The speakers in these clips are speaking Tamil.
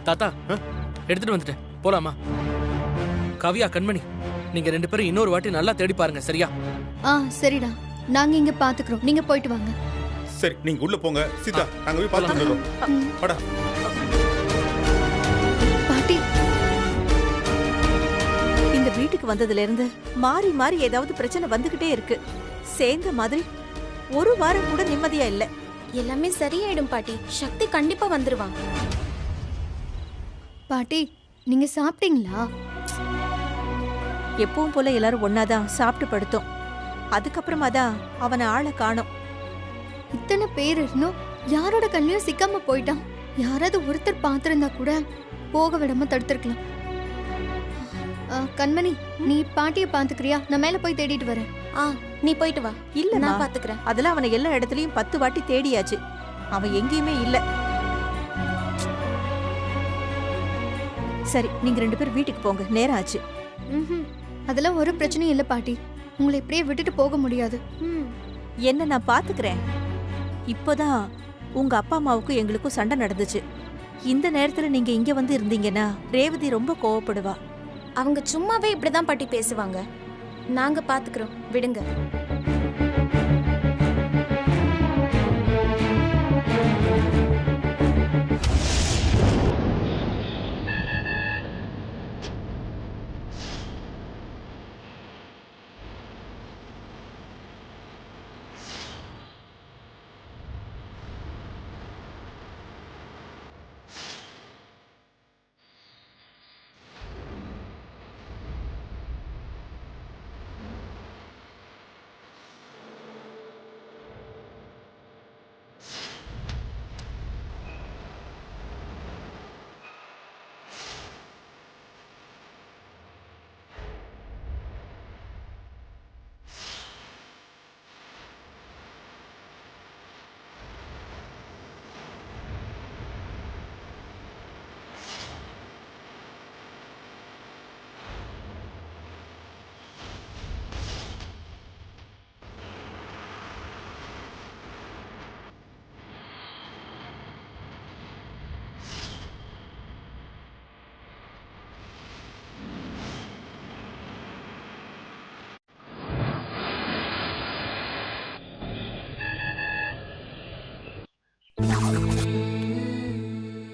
தாத்தா எடுத்துட்டு வந்துட்டேன், போலாமா? காவியா, கண்மணி, நீங்க 2 பேரும் இன்னொரு வாட்டி நல்லா தேடி பாருங்க, சரியா? சரிடா, நாங்க இங்க பாத்துக்கிறோம், நீங்க போயிட்டு வாங்க. சரி, நீங்க உள்ள போங்க. சீதா, நாங்க போய் பார்த்துட்டு வரோம். வாடா. பாட்டி, இந்த வீட்டுக்கு வந்ததுல இருந்து மாறி மாறி ஏதாவது பிரச்சனை வந்துகிட்டே இருக்கு. சேர்ந்த மாதிரி ஒரு வாரம் கூட நிம்மதியா இல்ல. எல்லாமே சரியாயிடும் பாட்டி. சக்தி கண்டிப்பா வந்துருவான். பாட்டி, நீங்க சாப்பிட்டீங்களா? எப்பவும் போல எல்லாரும் ஒன்னாதான் சாப்பிட்டு படுத்தோம். அதுக்கப்புறமா தான் அவனை ஆளை காணோம். இத்தனை பேர் இருந்தும் யாரோட கண்ணிலையும் சிக்காம போயிட்டான். யாராவது ஒருத்தர் பாத்திருந்தா கூட போக விடாம தடுத்திருக்கலாம். கண்மணி, நீ பாட்டிய பாத்துக்கிறியா? நான் மேல போய் தேடிட்டு வரேன். நீ போயிட்டு வா. இல்ல, நான் பாத்துக்கிறேன். அதெல்லாம் அவனை எல்லா இடத்துலயும் 10 வாட்டி தேடியாச்சு. அவன் எங்கேயுமே இல்ல. சரி, நீங்க 2 பேரும் வீட்டுக்கு போங்க, நேரம் ஆச்சு. அதெல்லாம் ஒரு பிரச்சனையும் இல்ல பாட்டி. உங்களை இப்படியே விட்டுட்டு போக முடியாது. என்ன நான் பாத்துக்கிறேன். இப்போதான் உங்க அப்பா அம்மாவுக்கும் எங்களுக்கும் சண்டை நடந்துச்சு. இந்த நேரத்துல நீங்க இங்க வந்து இருந்தீங்கன்னா ரேவதி ரொம்ப கோவப்படுவா. அவங்க சும்மாவே இப்படிதான் பாட்டி பேசுவாங்க. நாங்க பாத்துக்கிறோம், விடுங்க.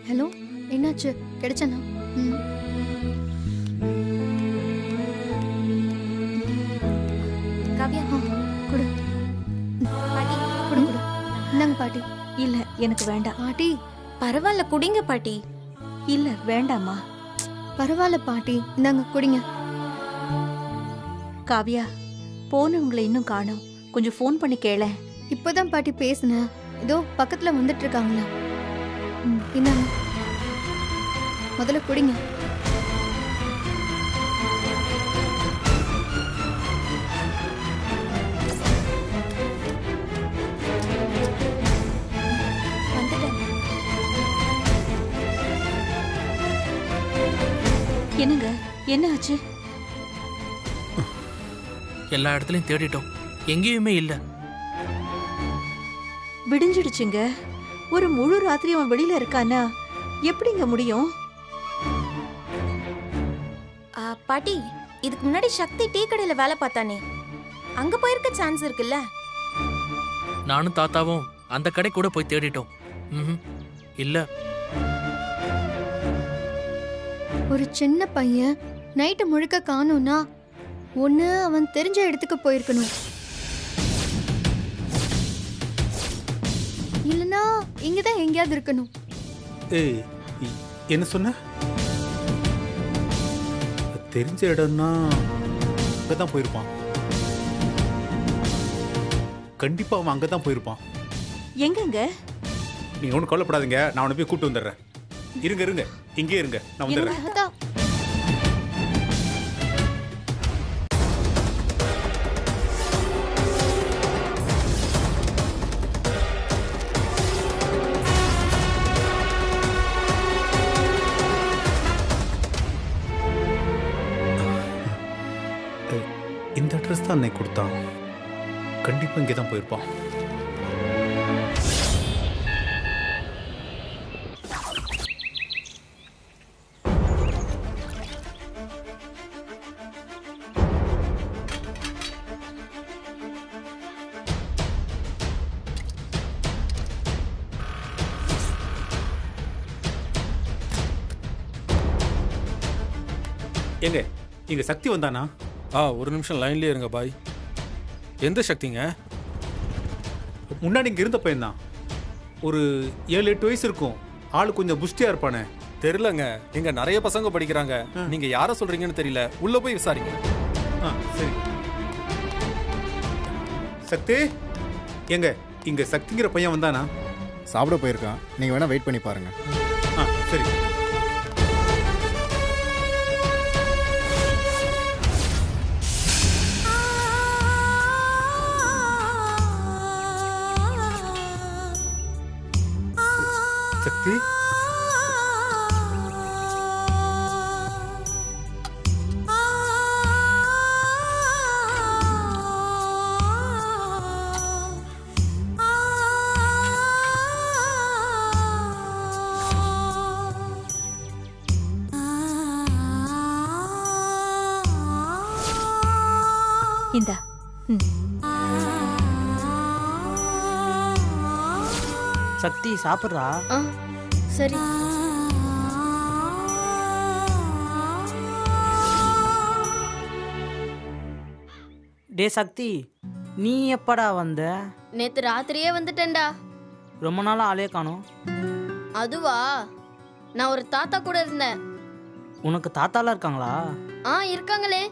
ஹலோ, என்னாச்சு? கிடைச்சனா? காவியா, குடு பாட்டி குடு குடு. இந்தாங்க பாட்டி. இல்ல, எனக்கு வேண்டாம். பாட்டி, பரவாயில்ல, குடிங்க பாட்டி. இல்ல, வேண்டாமா. பரவாயில்ல பாட்டி, இந்தாங்க குடிங்க. காவியா, போனவங்களை இன்னும் காணோம். கொஞ்சம் ஃபோன் பண்ணி கேள. இப்பதான் பாட்டி பேசுனேன். இதோ பக்கத்துல வந்துட்டு இருக்காங்களா? இந்தாங்க, முதல்ல குடிங்க. என்னங்க, என்ன ஆச்சு? எல்லா இடத்துலயும் தேடிட்டோம், எங்கேயுமே இல்ல. விடிஞ்சிடுச்சுங்க. ஒரு முழு ராத்திரி அவன் வெளியில இருக்கானா? எப்படிங்க முடியும்? பாட்டி, இதுக்கு முன்னாடி சக்தி டீ கடையில வேலை பார்த்தானே, அங்க போயிருக்க சான்ஸ் இருக்குல்ல? நானும் தாத்தாவும் அந்த கடை கூட போய் தேடிட்டோம். இல்ல. ஒரு சின்ன பையன் நைட்டு முழுக்க காணோம்னா ஒண்ணு அவன் தெரிஞ்ச இடத்துக்கு போயிருக்கணும், இல்லனா இங்கதான் எங்கேயாவது இருக்கணும். ஏய், என்ன சொன்ன? தெரிஞ்ச இடம்னா அங்கதான் போயிருப்பான். கண்டிப்பா அவன் அங்கதான் போயிருப்பான். எங்கங்க? நீங்க ஒன்றும் கவலைப்படாதீங்க, நான் அவனை போய் கூட்டு வந்துடுறேன். இருங்க இருங்க, இங்கே இருங்க, நான் வந்துடுறேன். இந்த அட்ரஸ் தான் அன்னைக்கு கொடுத்தான். கண்டிப்பா இங்கே தான் போயிருப்பான். எங்க இங்க சக்தி வந்தானா? ஒரு நிமிஷம் லைன்லயே இருங்க பாய். எந்த சக்திங்க? முன்னாடி இங்க இருந்த பையன்தான். ஒரு 7-8 வயசு இருக்கும். ஆளு கொஞ்சம் புஷ்டியா இருப்பானே. தெரியலங்க, இங்க நிறைய பசங்க படிக்கிறாங்க. நீங்க யார சொல்றீங்கன்னு தெரியல, உள்ள போய் விசாரிங்க. சரி. சக்தி எங்க இங்க சக்திங்கிற பையன் வந்தானா? சாப்பிட போயிருக்கான், நீங்க வேணா வெயிட் பண்ணி பாருங்க. சரி. சக்தி இந்தா. சக்தி சாப்பிட்றா. சரி. டே சக்தி, நீ எப்படா வந்த? நேத்து ராத்திரியே வந்துட்டேன்டா. ரொம்ப நாளா ஆளே காணோம். அதுவா, நான் ஒரு தாத்தா கூட இருந்தேன். உனக்கு தாத்தாலாம் இருக்காங்களா? இருக்காங்களே.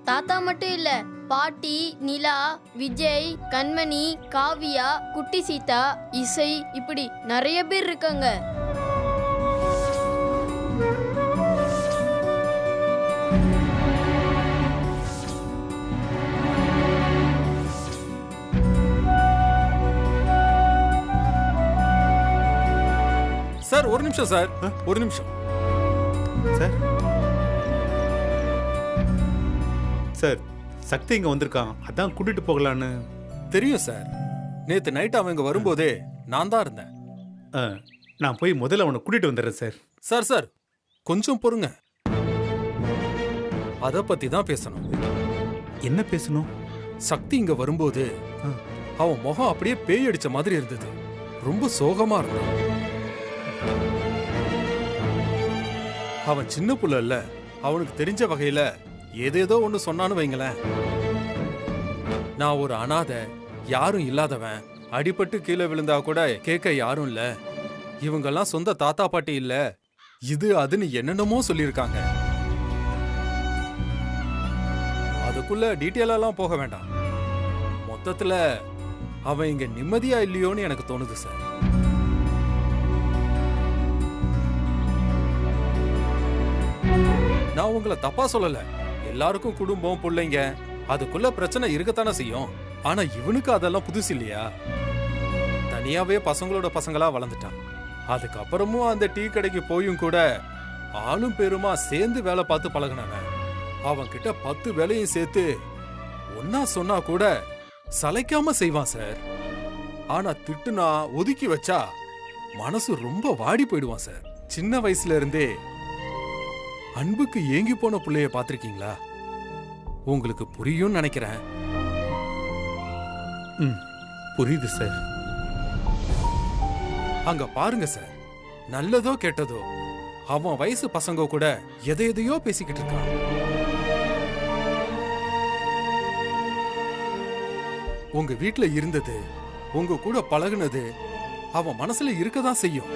தாத்தா மட்டும் இல்ல, பாட்டி, நிலா, விஜய், கண்மணி, காவியா, குட்டி சீதா, இசை, இப்படி நிறைய பேர் இருக்காங்க. சார் ஒரு நிமிஷம் சார், ஒரு நிமிஷம் சார். சார் சக்தி இங்க வந்திருக்கான், அதான் கூட்டிட்டு போகலான்னு. தெரியும் சார், நேத்து நைட் அவன் இங்க வரும்போதே நான் தான் இருந்தேன். நான் போய் முதல்ல அவனை கூட்டிட்டு வந்துடுறேன் சார். சார் சார் கொஞ்சம் பொறுங்க, அத பத்தி தான் பேசணும். என்ன பேசணும்? சக்தி இங்க வரும்போது அவன் முகம் அப்படியே பேய் அடிச்ச மாதிரி இருந்தது. ரொம்ப சோகமா இருந்தான். அவன் சின்ன புள்ள இல்ல, அவனுக்கு தெரிஞ்ச வகையில ஏதேதோ ஒண்ணு சொன்னான்னு வைங்களேன். நான் ஒரு அனாதை, யாரும் இல்லாதவன், அடிபட்டு கீழே விழுந்தா கூட கேட்க யாரும் இல்ல, இவங்கெல்லாம் சொந்த தாத்தா பாட்டி இல்ல, இது அதுன்னு என்னென்னமோ சொல்லியிருக்காங்க. அதுக்குள்ள டீட்டெயிலெல்லாம் போக வேண்டாம். மொத்தத்துல அவன் இங்க நிம்மதியா இல்லையோன்னு எனக்கு தோணுது சார். நான் உங்களை தப்பா சொல்லல, எல்லாருக்கும் குடும்பம் பிள்ளைங்க, அதுக்குள்ள பிரச்சனை இருக்கத்தானே செய்யும். ஆனா இவனுக்கு அதெல்லாம் புதுசு இல்லையா? தனியாவே பசங்களோட பசங்களா வளர்ந்துட்டான். அதுக்கப்புறமும் அந்த டீ கடைக்கு போயும் கூட ஆளும் பேருமா சேர்ந்து வேலை பார்த்து பழகினவன். அவன் கிட்ட 10 வேலையும் சேர்த்து ஒன்னா சொன்னா கூட சளைக்காம செய்வான் சார். ஆனா திட்டுனா ஒதுக்கி வச்சா மனசு ரொம்ப வாடி போயிடுவான் சார். சின்ன வயசுல இருந்தே அன்புக்கு ஏங்கி போன பிள்ளைய பாத்திருக்கீங்களா? உங்களுக்கு புரியும் நினைக்கிறேன். புரியுது சார். அங்க பாருங்க சார், நல்லதோ கெட்டதோ அவன் வயசு பசங்க கூட எதையோ பேசிக்கிட்டு இருக்கான். உங்க வீட்டுல இருந்தது, உங்க கூட பழகுனது அவன் மனசுல இருக்கதான் செய்யும்.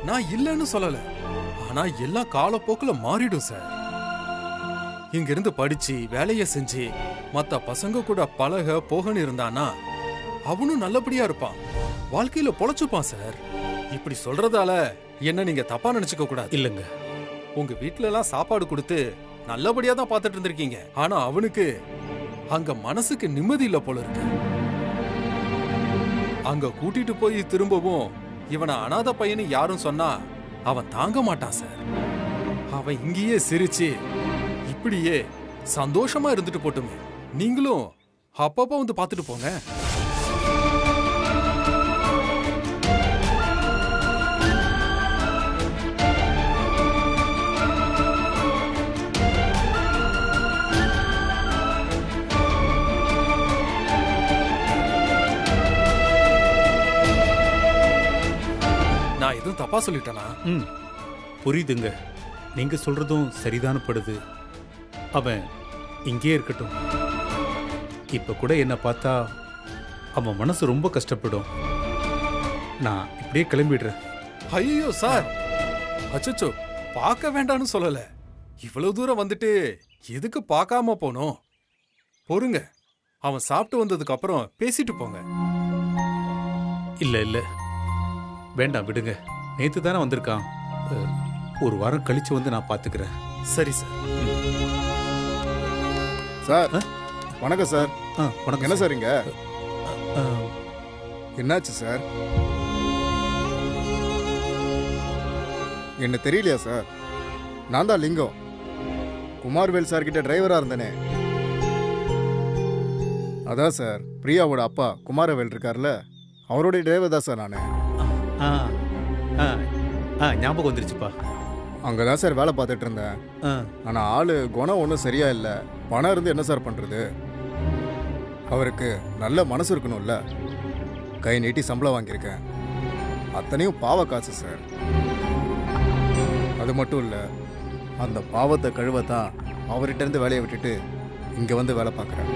நான் இல்லைன்னு சொல்லல, ஆனா எல்லாம் காலப்போக்குல மாறிடும் சார். இங்க இருந்து படிச்சு வேலைய செஞ்சு மத்த பசங்க கூட பழக போகன்னு இருந்தானா அவனும் நல்லபடியா இருப்பான், வாழ்க்கையில பொழைச்சுப்பான் சார். இப்படி சொல்றதால என்ன நீங்க தப்பா நினைச்சுக்க கூடாது. இல்லங்க, உங்க வீட்டுல எல்லாம் சாப்பாடு கொடுத்து நல்லபடியா தான் பாத்துட்டு இருந்திருக்கீங்க. ஆனா அவனுக்கு அங்க மனசுக்கு நிம்மதி இல்ல போல இருக்கு. அங்க கூட்டிட்டு போய் திரும்பவும் இவனை அனாத பையனு யாரும் சொன்னா அவன் தாங்க மாட்டான் சார். அவன் இங்கேயே சிரிச்சு இப்படியே சந்தோஷமா இருந்துட்டு போட்டுமே. நீங்களும் அப்பப்ப வந்து பாத்துட்டு போங்க. நான் எதுவும் தப்பா சொல்லிட்டேனா? புரியுதுங்க. நீங்க சொல்றதும் சரிதான படுது. அவன் இங்கே இருக்கட்டும். இப்ப கூட என்ன பார்த்தா அவன் மனசு ரொம்ப கஷ்டப்படும். நான் இப்படியே கிளம்பிடுறேன். ஐயோ சார், அச்சச்சோ, பார்க்க வேண்டாம்னு சொல்லல. இவ்வளவு தூரம் வந்துட்டு எதுக்கு பார்க்காம போனோம்? பொறுங்க, அவன் சாப்பிட்டு வந்ததுக்கு அப்புறம் பேசிட்டு போங்க. இல்ல இல்ல வேண்டாம், விடுங்க. நேத்து தானே வந்திருக்கான். ஒரு வாரம் கழிச்சு வந்து நான் பாத்துக்கிறேன். சரி சார். சார் வணக்கம் சார். வணக்கம். என்ன சார் இங்க என்னாச்சு சார்? என்ன தெரியலையா சார்? நான் தான் லிங்கம், குமார்வேல் சார் கிட்ட டிரைவரா இருந்தேனே. அதான் சார், பிரியாவோட அப்பா குமாரவேல் இருக்கார்ல, அவருடைய டிரைவர் தான் சார் நான். ஞாபகம் வந்துருச்சுப்பா. அங்கே தான் சார் வேலை பார்த்துட்டு இருந்தேன். ஆனால் ஆளு குணம் ஒன்றும் சரியா இல்லை. பணம் இருந்து என்ன சார் பண்ணுறது? அவருக்கு நல்ல மனசு இருக்கணும்ல. கை நீட்டி சம்பளம் வாங்கியிருக்கேன். அத்தனையும் பாவ காசு சார். அது மட்டும் இல்லை, அந்த பாவத்தை கழுவத்தான் அவர்கிட்ட இருந்து வேலையை விட்டுட்டு இங்கே வந்து வேலை பார்க்குறேன்.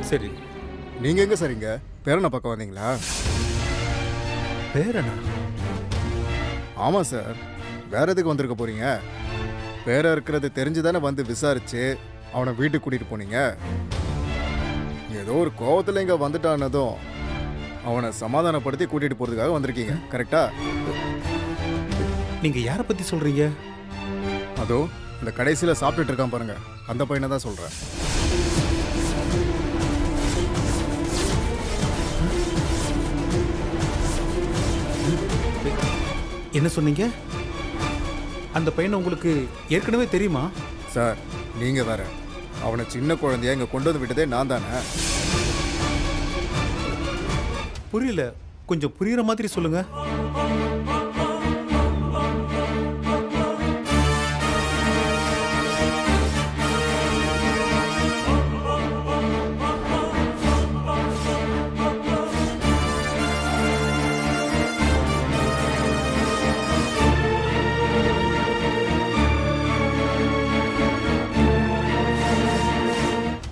சரி, நீங்கள் எங்கே சார் இங்கே பேரனை பக்கம் வந்தீங்களா? பேரனா? ஆமாம் சார், வேற எதுக்கு வந்திருக்க போறீங்க? பேர இருக்கிறது தெரிஞ்சு தானே வந்து விசாரிச்சு அவனை வீட்டுக்கு கூட்டிட்டு போனீங்க. ஏதோ ஒரு கோவத்தில் இங்கே வந்துட்டானதும் அவனை சமாதானப்படுத்தி கூட்டிட்டு போறதுக்காக வந்திருக்கீங்க, கரெக்டா? நீங்க யாரை பத்தி சொல்றீங்க? அதோ இந்த கடைசியில் சாப்பிட்டுட்டு இருக்கான் பாருங்க, அந்த பையனை தான் சொல்றேன். என்ன சொன்னீங்க? அந்த பையனை உங்களுக்கு ஏற்கனவே தெரியுமா? சார் நீங்க வேற, அவனை சின்ன குழந்தைய இங்க கொண்டு வந்து விட்டதே நான் தானே. புரியல, கொஞ்சம் புரியுற மாதிரி சொல்லுங்க.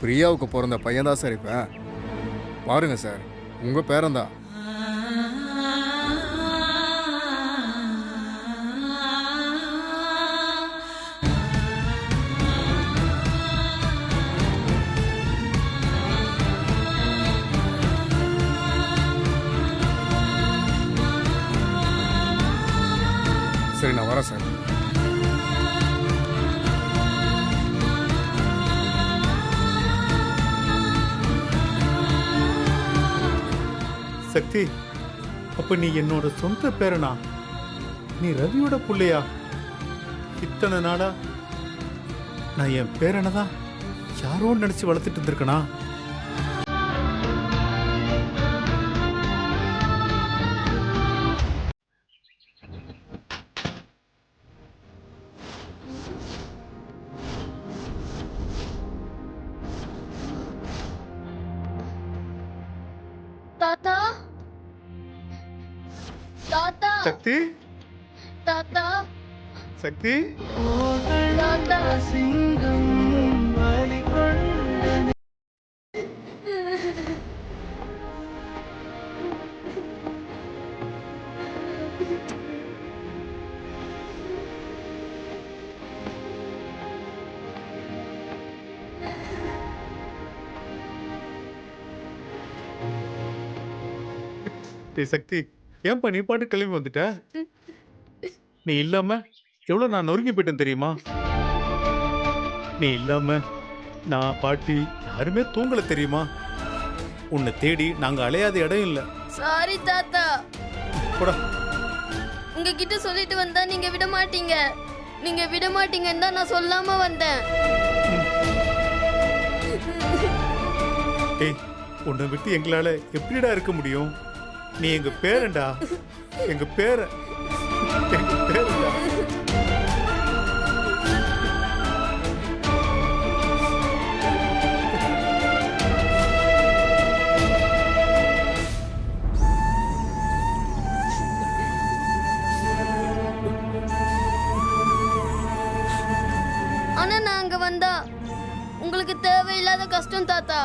பிரியாவுக்கு பிறந்த பையன் தான் சார் இப்போ. பாருங்க சார், உங்க பேரன்தான். சரி நான் வரேன் சார். சக்தி, அப்ப நீ என்னோட சொந்த பேரனா? நீ ரவியோட புள்ளையா? இத்தனை நாளா நான் என் பேரனை தான் யாரோ நினைச்சு வளர்த்துட்டு இருந்திருக்கனா? தாத்தா, தாத்தா, சக்தி, தாத்தா, சக்தி, தாத்தா. டேய் சக்தி, ஏன்பா நீ பாட்டு கிளம்பி வந்துட்ட? நீ இல்லாம எவ்வளவு நான் நொறுங்கி போயிட்டேன் தெரியுமா? நீ இல்லாம நான், பாட்டி யாருமே தூங்கல தெரியுமா? உன்னை தேடி நாங்க அலையாத இடம் இல்ல. சாரி தாத்தா. போடா. உங்ககிட்ட சொல்லிட்டு வந்தா நீங்க விட மாட்டீங்க. நீங்க விட மாட்டீங்கன்னு தான் நான் சொல்லாம வந்தேன். டேய், உன்னை விட்டு எங்களால எப்படிடா இருக்க முடியும்? நீ எங்க பேரன்டா, எங்க பேரன், எங்க பேரன்டா. உங்களுக்கு தேவையில்லாத கஷ்டம் தாத்தா.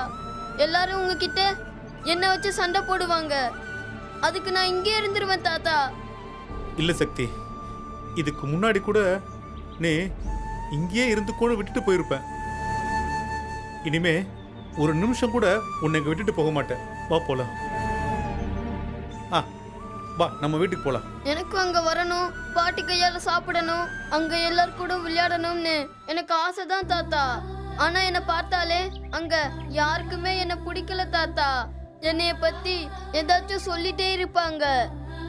எல்லாரும் உங்ககிட்ட என்ன வச்சு சண்டை போடுவாங்க. அதுக்கு நான் இங்கே இருந்துருவேன் தாத்தா. இல்ல சக்தி, இதுக்கு முன்னாடி கூட நீ இங்கேயே இருந்து கூட விட்டுட்டு போயிருப்பேன். இனிமே ஒரு நிமிஷம் கூட உன்னை இங்க விட்டுட்டு போக மாட்டேன். வா போலாம். வா நம்ம வீட்டுக்கு போலாம். எனக்கு அங்க வரணும், பாட்டி கையால சாப்பிடணும், அங்க எல்லாரும் கூட விளையாடணும்னு எனக்கு ஆசைதான் தாத்தா. ஆனா என்ன பார்த்தாலே அங்க யாருக்குமே என்ன பிடிக்கல தாத்தா. என்னைய பத்தி ஏதாச்சும் சொல்லிட்டே இருப்பாங்க,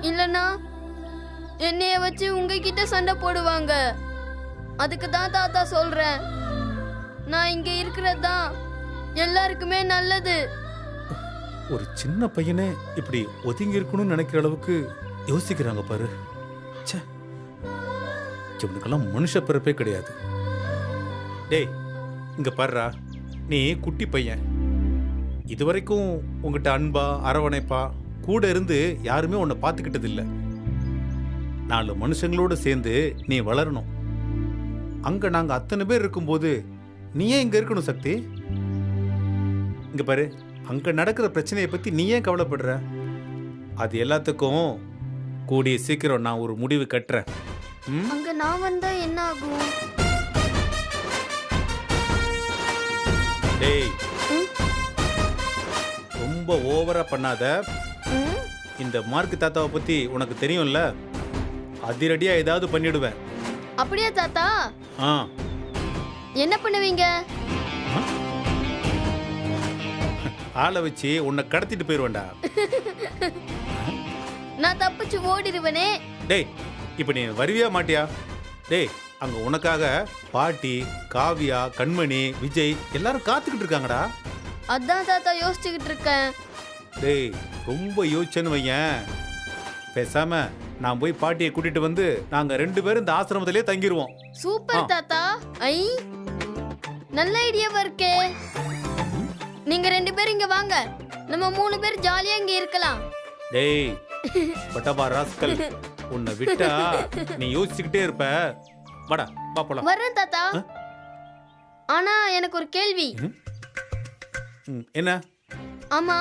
இல்லனா என்னைய வச்சு உங்ககிட்ட சண்டை போடுவாங்க. அதுக்கு தான் தாத்தா சொல்றேன், நான் இங்க இருக்கிறது தான் எல்லாருக்குமே நல்லது. ஒரு சின்ன பையனே இப்படி ஒதுங்கி இருக்கணும்னு நினைக்கிற அளவுக்கு யோசிக்கிறாங்க பாரு. ச்சே, இவனுக்கெல்லாம் மனுஷ பிறப்பே கிடையாது. டேய் இங்க பாருடா, நீ குட்டி பையன். இதுவரைக்கும் உங்ககிட்ட அன்பா அரவணைப்பா கூட இருந்து யாருமே உன்னை பார்த்துக்கிட்டது இல்லை. 4 மனுஷங்களோட சேர்ந்து நீ வளரணும். அங்க நாங்க அத்தனை பேர் இருக்கும்போது நீ ஏன் இங்க இருக்கணும் சக்தி? இங்க பாரு, அங்க நடக்கிற பிரச்சனையை பத்தி நீ ஏன் கவலைப்படுற? அது எல்லாத்துக்கும் கூடிய சீக்கிரம் நான் ஒரு முடிவு கட்டுறேன். அங்க நான் வந்தா என்ன ஆகும்? டேய் ரொம்ப ஓவரா பண்ணாத. இந்த மார்க் தாத்தாவை பத்தி உனக்கு தெரியும்ல, அதிரடியா ஏதாவது பண்ணிடுவேன். அப்படியே தாத்தா? ஆ, என்ன பண்ணுவீங்க? ஆளை வச்சு உன்னை கடத்திட்டு போயிருவேன்டா. நான் தப்பிச்சு ஓடிடுவனே. டேய் இப்ப நீ வருவியா மாட்டியா? டேய் அங்க உனக்காக பாட்டி, காவியா, கண்மணி, விஜய் எல்லாரும் காத்துக்கிட்டு இருக்காங்கடா. அதான் தாத்தா யோசிச்சுக்கிட்டு இருக்கேன். டேய் ரொம்ப யோசிச்சேன்னு வையேன், பேசாம நான் போய் பாட்டியை கூட்டிட்டு வந்து நாங்க 2 பேரும் இந்த ஆசிரமத்திலே தங்கிடுவோம். சூப்பர் தாத்தா. ஐ நல்ல ஐடியாவா இருக்கே. நீங்க 2 பேரும் இங்க வாங்க, நம்ம 3 பேர் ஜாலியா இங்க இருக்கலாம். டேய் பட்டபா ராஸ்கல், உன்னை விட்டா நீ யோசிச்சுக்கிட்டே இருப்ப. வாடா வா போலாம். வரேன் தாத்தா. ஆனா எனக்கு ஒரு கேள்வி. என்ன? ஆமா,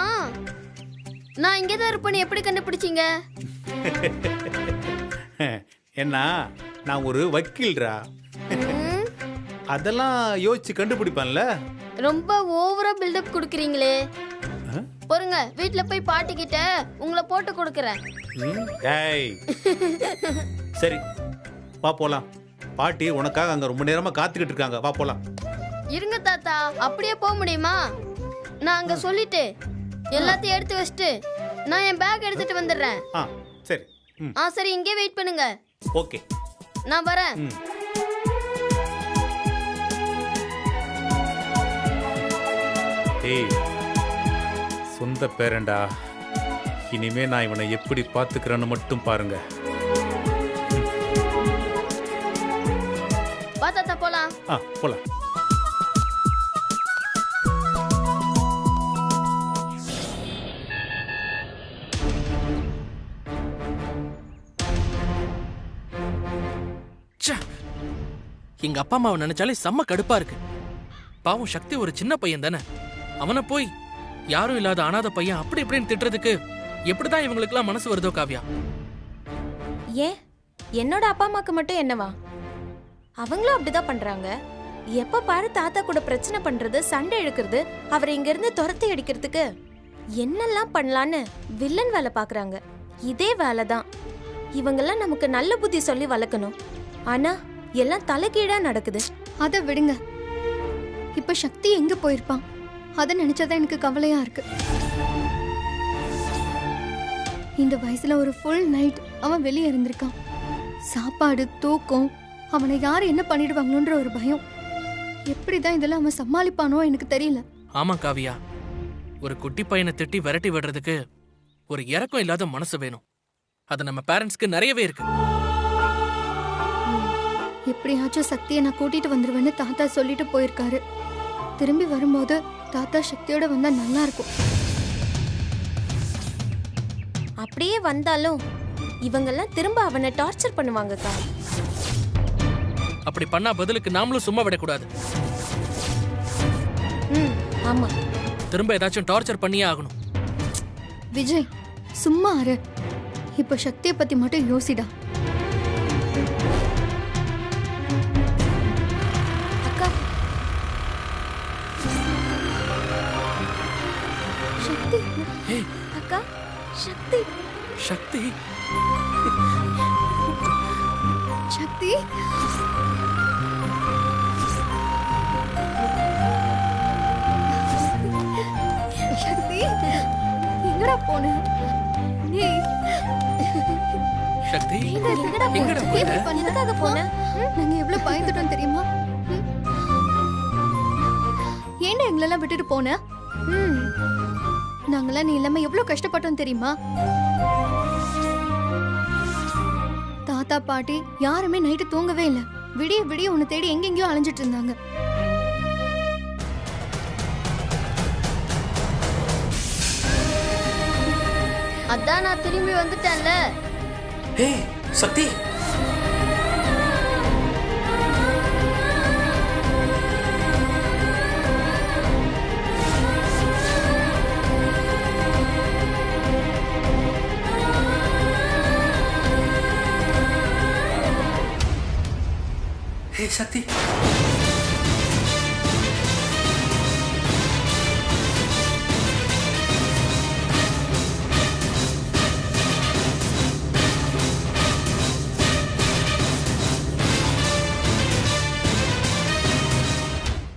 நான் இங்கதான் இருப்பேன்னு எப்படி கண்டுபிடிச்சீங்க? என்ன, நான் ஒரு வக்கீல்ரா. அதெல்லாம் யோசிச்சு கண்டுபிடிப்பேன்ல. ரொம்ப ஓவரா பில்டப் கொடுக்குறீங்களே. பொறுங்க, வீட்ல போய் பாட்டி கிட்ட உங்களை போட்டு கொடுக்கறேன். சரி வா போலாம். பாட்டி உனக்காக அங்க ரொம்ப நேரமா காத்துக்கிட்டு இருக்காங்க. வா போலாம். இருங்க தாத்தா, அப்படியே போக முடியுமா? நான் அங்க சொல்லிட்டு எல்லாத்தையும் எடுத்து வச்சுட்டு நான் என் பேக் எடுத்துட்டு வந்துடுறேன். சரி. சரி, இங்கே வெயிட் பண்ணுங்க. ஓகே, நான் வரேன். ஏய் சொந்த பேரண்டா, இனிமே நான் இவனை எப்படி பாத்துக்கிறேன்னு மட்டும் பாருங்க. வா தாத்தா போலாம். போலாம். எங்க அப்பா அம்மாவை நினைச்சாலே செம்ம கடுப்பா இருக்கு. பாவம் சக்தி ஒரு சின்ன பையன் தானே, அவனை போய் யாரும் இல்லாத அனாதை பையன் அப்படி இப்படின்னு திட்டுறதுக்கு எப்படிதான் இவங்களுக்குலாம் மனசு வருதோ காவியா? ஏன் என்னோட அப்பா அம்மாக்கு மட்டும் என்னவா? அவங்களும் அப்படிதான் பண்றாங்க. எப்ப பாரு தாத்தா கூட பிரச்சனை பண்றது, சண்டை இழுக்கிறது, அவரை இங்க இருந்து துரத்தி அடிக்கிறதுக்கு என்னெல்லாம் பண்ணலான்னு வில்லன் வேலை பாக்குறாங்க. இதே வேலைதான். இவங்கெல்லாம் நமக்கு நல்ல புத்தி சொல்லி வளர்க்கணும். ஆனா எல்லாம் தலைகீழா நடக்குது. அதை விடுங்க. இப்ப சக்தி எங்க போயிருப்பான்? அதை நினைச்சாதான் எனக்கு கவலையா இருக்கு. இந்த வயசுல ஒரு ஃபுல் நைட் அவன் வெளியே இருந்திருக்கான். சாப்பாடு, தூக்கம், அவனை யாரு என்ன பண்ணிடுவாங்களோன்ற ஒரு பயம். எப்படிதான் இதெல்லாம் அவன் சமாளிப்பானோ எனக்கு தெரியல. ஆமா காவியா, ஒரு குட்டி பையனை திட்டி விரட்டி விடுறதுக்கு ஒரு இரக்கம் இல்லாத மனசு வேணும். அது நம்ம பேரண்ட்ஸ்க்கு நிறையவே இருக்கு. எப்படியாச்சும் சக்தியை நான் கூட்டிட்டு வந்துருவேன்னு தாத்தா சொல்லிட்டு போயிருக்காரு. திரும்பி வரும்போது தாத்தா சக்தியோட வந்தா நல்லா இருக்கும். அப்படியே வந்தாலும் இவங்கெல்லாம் திரும்ப அவனை டார்ச்சர் பண்ணுவாங்கக்கா. அப்படி பண்ணா பதிலுக்கு நாமளும் சும்மா விடக்கூடாது. ஆமா. திரும்ப ஏதாச்சும் டார்ச்சர் பண்ணியே ஆகணும். விஜய் சும்மா இரு. இப்ப சக்தியை பத்தி மட்டும் யோசிடா. அக்கா, சக்தி ஏய் அக்கா, சக்தி, சக்தி, சக்தி. சக்தி எங்கடா போன? ஏய், சக்தி எங்கடா எங்கடா போன? போன? இப்படி பண்ண? எதுக்காக போன? நாங்க எவ்வளவு பயந்துட்டோம் தெரியுமா? ஏன்டா எங்களெல்லாம் விட்டுட்டு போன? நாங்களாம் நீ இல்லாம எவ்வளவு கஷ்டப்பட்டோம் தெரியுமா? தாத்தா பாட்டி யாருமே நைட்டு தூங்கவே இல்லை. விடிய விடிய உன்னை தேடி எங்கெங்கயோ அலைஞ்சிட்டு இருந்தாங்க. அதான் நான் திரும்பி வந்துட்டேன்ல. ஏய் சக்தி, ஏய் சக்தி.